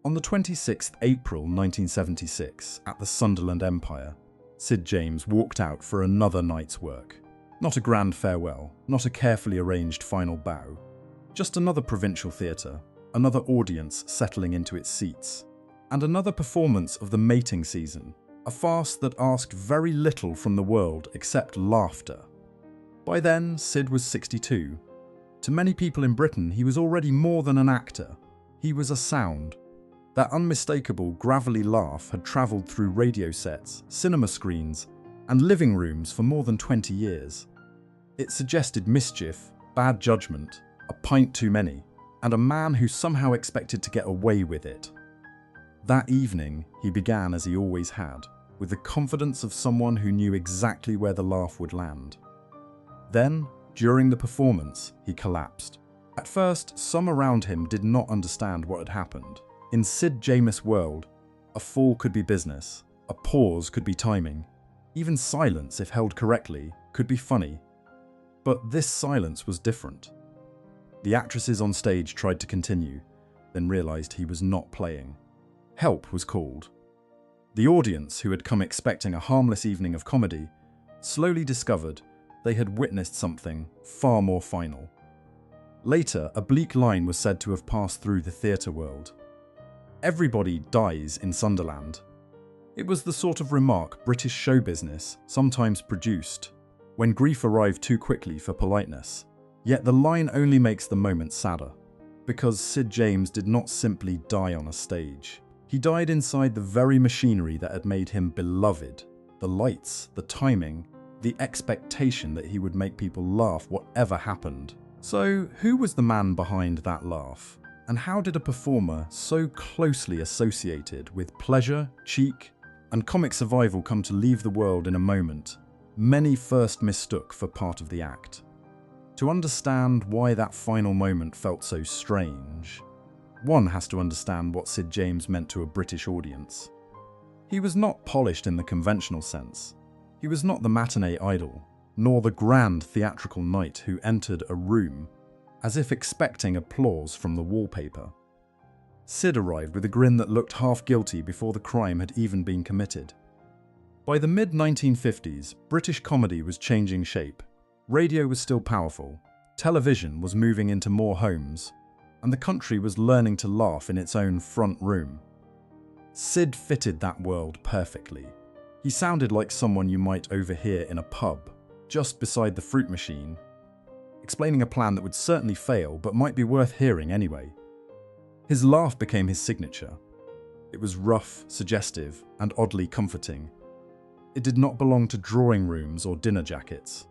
On the 26th April 1976, at the Sunderland Empire, Sid James walked out for another night's work. Not a grand farewell, not a carefully arranged final bow, just another provincial theatre, another audience settling into its seats, and another performance of the mating season, a farce that asked very little from the world except laughter. By then, Sid was 62. To many people in Britain, he was already more than an actor. He was a sound. That unmistakable, gravelly laugh had travelled through radio sets, cinema screens, and living rooms for more than 20 years. It suggested mischief, bad judgment, a pint too many, and a man who somehow expected to get away with it. That evening, he began as he always had, with the confidence of someone who knew exactly where the laugh would land. Then, during the performance, he collapsed. At first, some around him did not understand what had happened. In Sid James' world, a fall could be business, a pause could be timing, even silence, if held correctly, could be funny. But this silence was different. The actresses on stage tried to continue, then realised he was not playing. Help was called. The audience, who had come expecting a harmless evening of comedy, slowly discovered they had witnessed something far more final. Later, a bleak line was said to have passed through the theatre world. Everybody dies in Sunderland. It was the sort of remark British show business sometimes produced, when grief arrived too quickly for politeness. Yet the line only makes the moment sadder, because Sid James did not simply die on a stage. He died inside the very machinery that had made him beloved. The lights, the timing, the expectation that he would make people laugh whatever happened. So, who was the man behind that laugh? And how did a performer so closely associated with pleasure, cheek, and comic survival come to leave the world in a moment many first mistook for part of the act? To understand why that final moment felt so strange, one has to understand what Sid James meant to a British audience. He was not polished in the conventional sense. He was not the matinee idol, nor the grand theatrical knight who entered a room as if expecting applause from the wallpaper. Sid arrived with a grin that looked half guilty before the crime had even been committed. By the mid-1950s, British comedy was changing shape. Radio was still powerful, television was moving into more homes, and the country was learning to laugh in its own front room. Sid fitted that world perfectly. He sounded like someone you might overhear in a pub, just beside the fruit machine, explaining a plan that would certainly fail but might be worth hearing anyway. His laugh became his signature. It was rough, suggestive, and oddly comforting. It did not belong to drawing rooms or dinner jackets.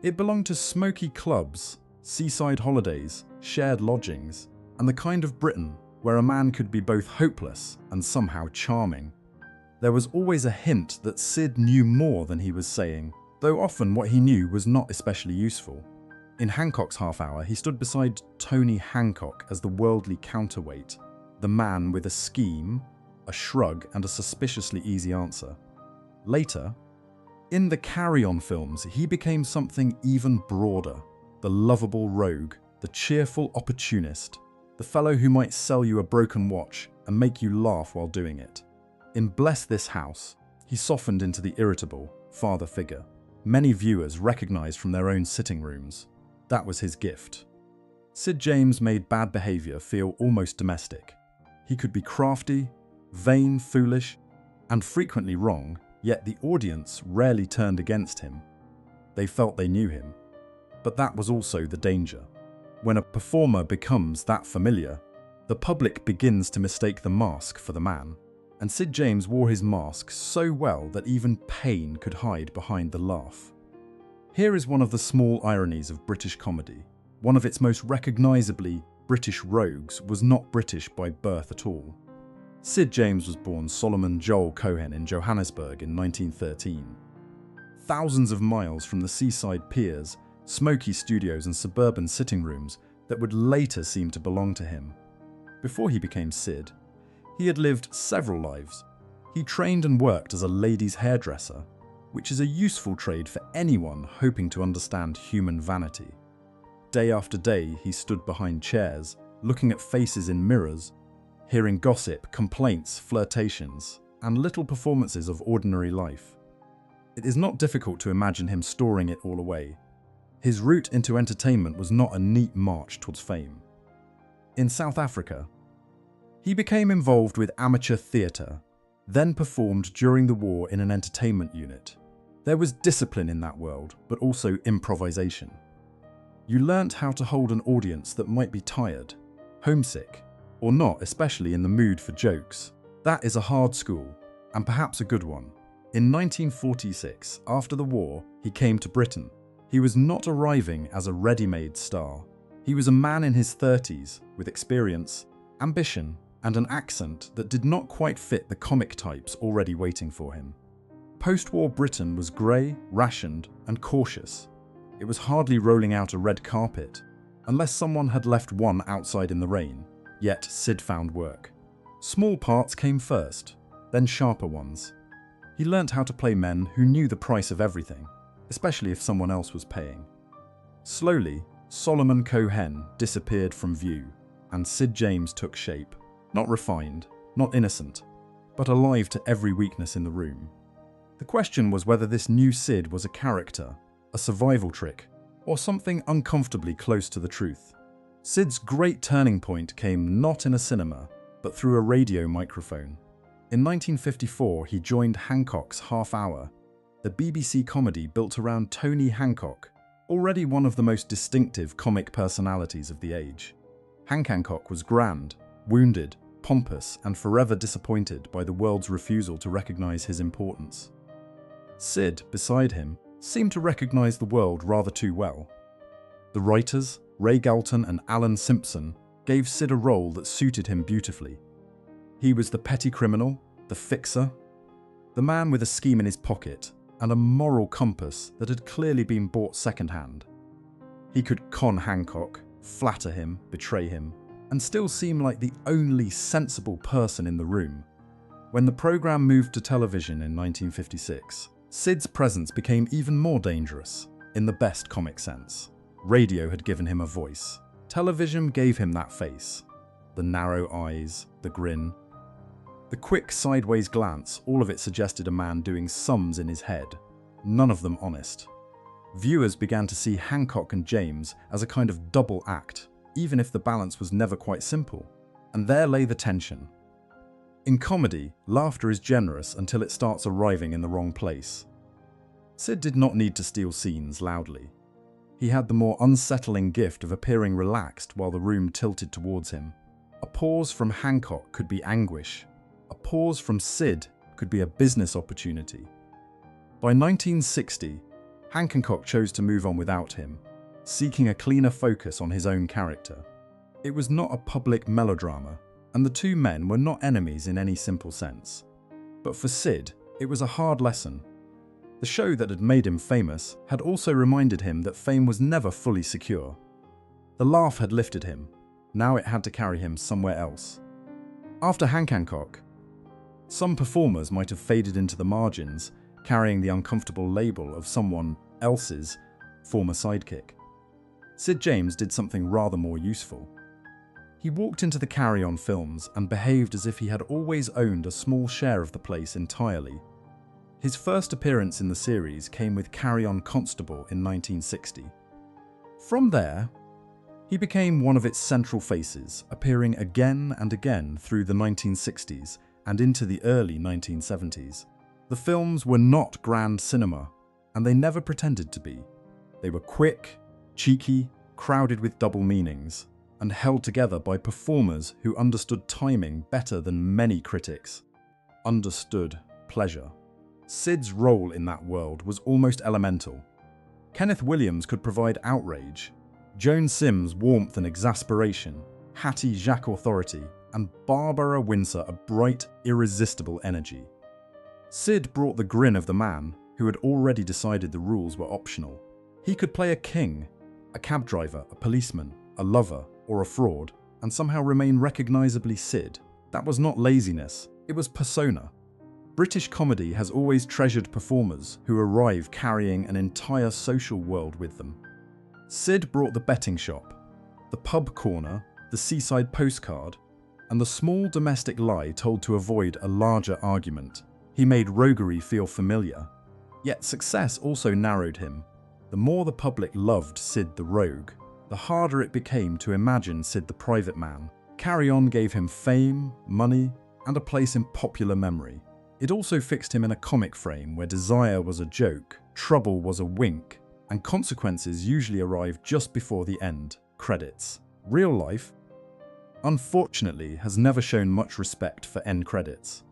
It belonged to smoky clubs, seaside holidays, shared lodgings, and the kind of Britain where a man could be both hopeless and somehow charming. There was always a hint that Sid knew more than he was saying, though often what he knew was not especially useful. In Hancock's half hour, he stood beside Tony Hancock as the worldly counterweight, the man with a scheme, a shrug, and a suspiciously easy answer. Later, in the Carry-On films, he became something even broader, the lovable rogue, the cheerful opportunist, the fellow who might sell you a broken watch and make you laugh while doing it. In Bless This House, he softened into the irritable father figure many viewers recognized from their own sitting rooms. That was his gift. Sid James made bad behavior feel almost domestic. He could be crafty, vain, foolish, and frequently wrong, yet the audience rarely turned against him. They felt they knew him. But that was also the danger. When a performer becomes that familiar, the public begins to mistake the mask for the man. And Sid James wore his mask so well that even pain could hide behind the laugh. Here is one of the small ironies of British comedy. One of its most recognisably British rogues was not British by birth at all. Sid James was born Solomon Joel Cohen in Johannesburg in 1913. Thousands of miles from the seaside piers, smoky studios and suburban sitting rooms that would later seem to belong to him. Before he became Sid, he had lived several lives. He trained and worked as a ladies' hairdresser, which is a useful trade for anyone hoping to understand human vanity. Day after day, he stood behind chairs, looking at faces in mirrors, hearing gossip, complaints, flirtations, and little performances of ordinary life. It is not difficult to imagine him storing it all away. His route into entertainment was not a neat march towards fame. In South Africa, he became involved with amateur theatre, then performed during the war in an entertainment unit. There was discipline in that world, but also improvisation. You learnt how to hold an audience that might be tired, homesick, or not especially in the mood for jokes. That is a hard school, and perhaps a good one. In 1946, after the war, he came to Britain. He was not arriving as a ready-made star. He was a man in his 30s, with experience, ambition, and an accent that did not quite fit the comic types already waiting for him. Post-war Britain was grey, rationed, and cautious. It was hardly rolling out a red carpet, unless someone had left one outside in the rain. Yet Sid found work. Small parts came first, then sharper ones. He learnt how to play men who knew the price of everything, especially if someone else was paying. Slowly, Solomon Cohen disappeared from view, and Sid James took shape. Not refined, not innocent, but alive to every weakness in the room. The question was whether this new Sid was a character, a survival trick, or something uncomfortably close to the truth. Sid's great turning point came not in a cinema, but through a radio microphone. In 1954, he joined Hancock's Half Hour, the BBC comedy built around Tony Hancock, already one of the most distinctive comic personalities of the age. Hancock was grand, wounded, pompous, and forever disappointed by the world's refusal to recognize his importance. Sid, beside him, seemed to recognize the world rather too well. The writers, Ray Galton and Alan Simpson, gave Sid a role that suited him beautifully. He was the petty criminal, the fixer, the man with a scheme in his pocket and a moral compass that had clearly been bought secondhand. He could con Hancock, flatter him, betray him, and still seem like the only sensible person in the room. When the program moved to television in 1956, Sid's presence became even more dangerous, in the best comic sense. Radio had given him a voice. Television gave him that face. The narrow eyes, the grin. The quick sideways glance, all of it suggested a man doing sums in his head, none of them honest. Viewers began to see Hancock and James as a kind of double act, even if the balance was never quite simple. And there lay the tension. In comedy, laughter is generous until it starts arriving in the wrong place. Sid did not need to steal scenes loudly. He had the more unsettling gift of appearing relaxed while the room tilted towards him. A pause from Hancock could be anguish. A pause from Sid could be a business opportunity. By 1960, Hancock chose to move on without him, seeking a cleaner focus on his own character. It was not a public melodrama, and the two men were not enemies in any simple sense. But for Sid, it was a hard lesson. The show that had made him famous had also reminded him that fame was never fully secure. The laugh had lifted him. Now it had to carry him somewhere else. After Hancock, some performers might have faded into the margins, carrying the uncomfortable label of someone else's former sidekick. Sid James did something rather more useful. He walked into the Carry On films and behaved as if he had always owned a small share of the place entirely. His first appearance in the series came with Carry On Constable in 1960. From there, he became one of its central faces, appearing again and again through the 1960s and into the early 1970s. The films were not grand cinema, and they never pretended to be. They were quick, cheeky, crowded with double meanings, and held together by performers who understood timing better than many critics understood pleasure. Sid's role in that world was almost elemental. Kenneth Williams could provide outrage, Joan Sims warmth and exasperation, Hattie Jacques authority, and Barbara Windsor a bright, irresistible energy. Sid brought the grin of the man who had already decided the rules were optional. He could play a king, a cab driver, a policeman, a lover, or a fraud, and somehow remain recognisably Sid. That was not laziness, it was persona. British comedy has always treasured performers who arrive carrying an entire social world with them. Sid brought the betting shop, the pub corner, the seaside postcard, and the small domestic lie told to avoid a larger argument. He made roguery feel familiar. Yet success also narrowed him. The more the public loved Sid the rogue, the harder it became to imagine Sid the private man. Carry On gave him fame, money, and a place in popular memory. It also fixed him in a comic frame where desire was a joke, trouble was a wink, and consequences usually arrived just before the end credits. Real life, unfortunately, has never shown much respect for end credits.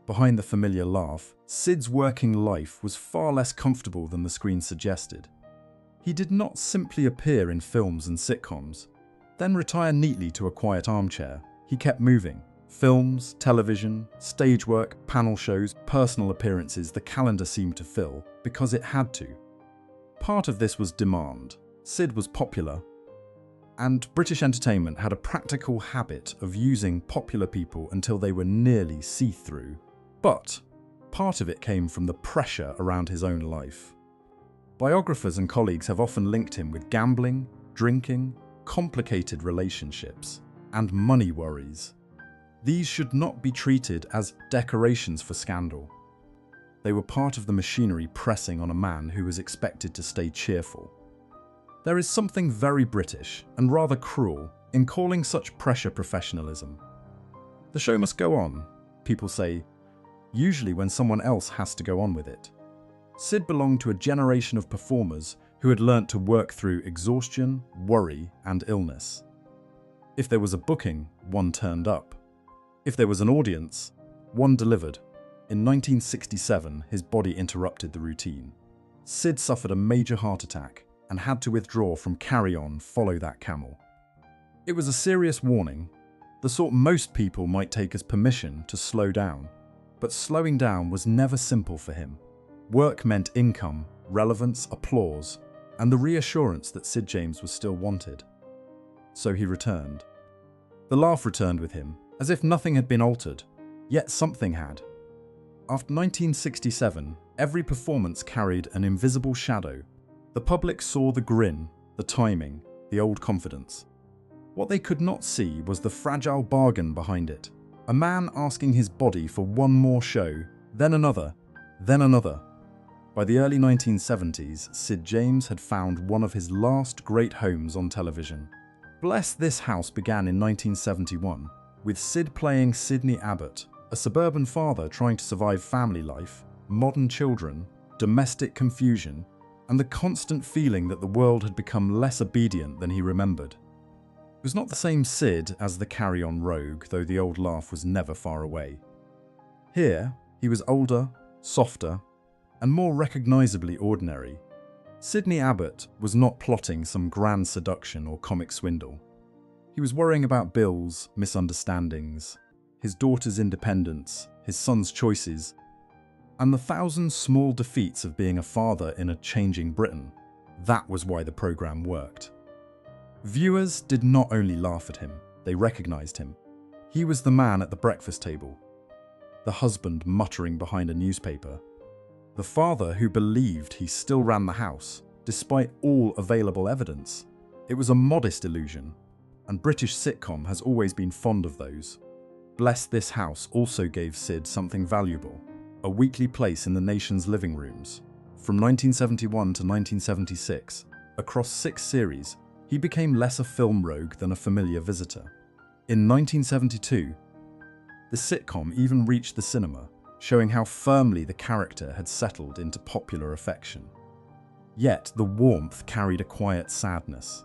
Behind the familiar laugh, Sid's working life was far less comfortable than the screen suggested. He did not simply appear in films and sitcoms, then retire neatly to a quiet armchair. He kept moving. Films, television, stage work, panel shows, personal appearances, the calendar seemed to fill because it had to. Part of this was demand. Sid was popular, and British entertainment had a practical habit of using popular people until they were nearly see-through. But part of it came from the pressure around his own life. Biographers and colleagues have often linked him with gambling, drinking, complicated relationships, and money worries. These should not be treated as decorations for scandal. They were part of the machinery pressing on a man who was expected to stay cheerful. There is something very British and rather cruel in calling such pressure professionalism. The show must go on, people say, usually when someone else has to go on with it. Sid belonged to a generation of performers who had learnt to work through exhaustion, worry, and illness. If there was a booking, one turned up. If there was an audience, one delivered. In 1967, his body interrupted the routine. Sid suffered a major heart attack and had to withdraw from Carry On, Follow That Camel. It was a serious warning, the sort most people might take as permission to slow down. But slowing down was never simple for him. Work meant income, relevance, applause, and the reassurance that Sid James was still wanted. So he returned. The laugh returned with him, as if nothing had been altered, yet something had. After 1967, every performance carried an invisible shadow. The public saw the grin, the timing, the old confidence. What they could not see was the fragile bargain behind it. A man asking his body for one more show, then another, then another. By the early 1970s, Sid James had found one of his last great homes on television. Bless This House began in 1971, with Sid playing Sidney Abbott, a suburban father trying to survive family life, modern children, domestic confusion, and the constant feeling that the world had become less obedient than he remembered. It was not the same Sid as the Carry On rogue, though the old laugh was never far away. Here, he was older, softer, and more recognisably ordinary. Sidney Abbott was not plotting some grand seduction or comic swindle. He was worrying about bills, misunderstandings, his daughter's independence, his son's choices, and the thousand small defeats of being a father in a changing Britain. That was why the programme worked. Viewers did not only laugh at him, they recognised him. He was the man at the breakfast table, the husband muttering behind a newspaper, the father who believed he still ran the house, despite all available evidence. It was a modest illusion, and British sitcom has always been fond of those. Bless This House also gave Sid something valuable, a weekly place in the nation's living rooms. From 1971 to 1976, across 6 series, he became less a film rogue than a familiar visitor. In 1972, the sitcom even reached the cinema, showing how firmly the character had settled into popular affection. Yet the warmth carried a quiet sadness.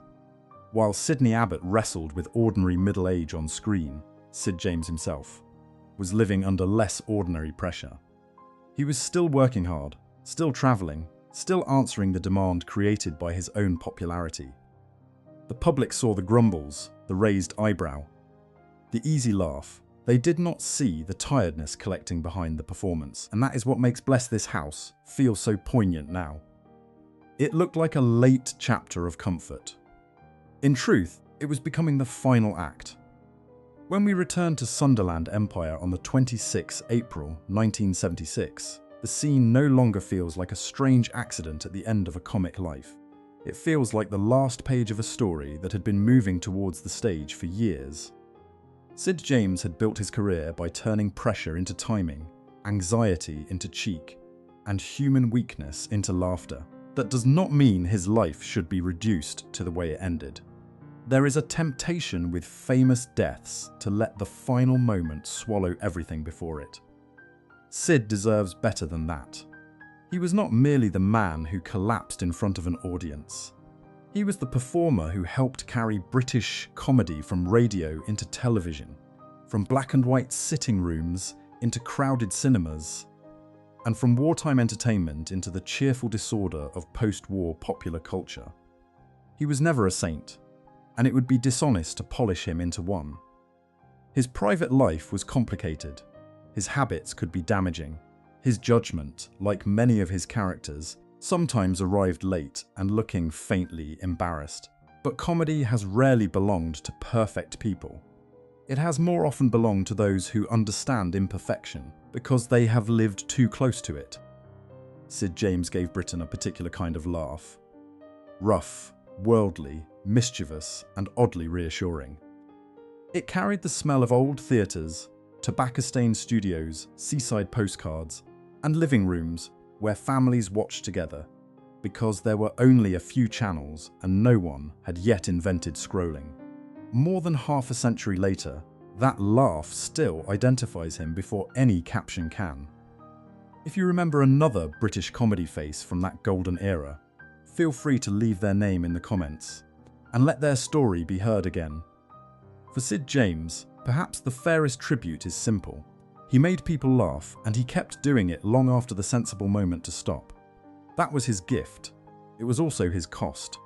While Sidney Abbott wrestled with ordinary middle age on screen, Sid James himself was living under less ordinary pressure. He was still working hard, still travelling, still answering the demand created by his own popularity. The public saw the grumbles, the raised eyebrow, the easy laugh. They did not see the tiredness collecting behind the performance, and that is what makes Bless This House feel so poignant now. It looked like a late chapter of comfort. In truth, it was becoming the final act. When we returned to Sunderland Empire on the 26th April 1976, the scene no longer feels like a strange accident at the end of a comic life. It feels like the last page of a story that had been moving towards the stage for years. Sid James had built his career by turning pressure into timing, anxiety into cheek, and human weakness into laughter. That does not mean his life should be reduced to the way it ended. There is a temptation with famous deaths to let the final moment swallow everything before it. Sid deserves better than that. He was not merely the man who collapsed in front of an audience. He was the performer who helped carry British comedy from radio into television, from black and white sitting rooms into crowded cinemas, and from wartime entertainment into the cheerful disorder of post-war popular culture. He was never a saint, and it would be dishonest to polish him into one. His private life was complicated. His habits could be damaging. His judgment, like many of his characters, sometimes arrived late and looking faintly embarrassed. But comedy has rarely belonged to perfect people. It has more often belonged to those who understand imperfection because they have lived too close to it. Sid James gave Britain a particular kind of laugh. Rough, worldly, mischievous, and oddly reassuring. It carried the smell of old theatres, tobacco-stained studios, seaside postcards, and living rooms where families watched together, because there were only a few channels and no one had yet invented scrolling. More than half a century later, that laugh still identifies him before any caption can. If you remember another British comedy face from that golden era, feel free to leave their name in the comments and let their story be heard again. For Sid James, perhaps the fairest tribute is simple. He made people laugh, and he kept doing it long after the sensible moment to stop. That was his gift. It was also his cost.